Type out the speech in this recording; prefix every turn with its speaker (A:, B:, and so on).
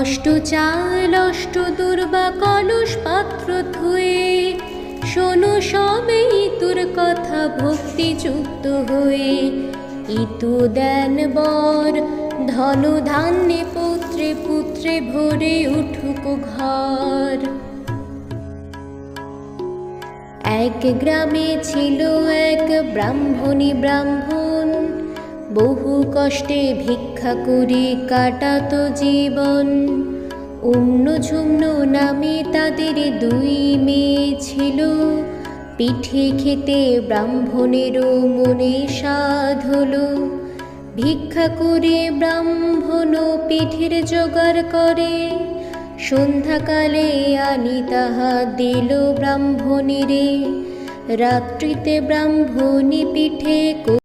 A: অষ্ট চাল অষ্ট দুর্বা কলস পাত্র থুয়ে শোনো সবে ইতুর কথা ভক্তিযুক্ত হয়ে। ইতু দেন বর ধন ধান্যে পুত্রে পুত্রে ভরে উঠুক ঘর। এক গ্রামে ছিল এক ব্রাহ্মণী ব্রাহ্মণ, বহু কষ্টে ভিক্ষা করে কাটাতো জীবন। অন্য ঝুম্ন নামে তাদের দুই মেয়ে ছিল, পিঠে খেতে ব্রাহ্মণেরও মনে সাধ হলো। ভিক্ষা করে ব্রাহ্মণ পিঠের জোগাড় করে, সন্ধ্যাকালে আনি তাহা দিল ব্রাহ্মণীরে। রাত্রিতে ব্রাহ্মণী পিঠে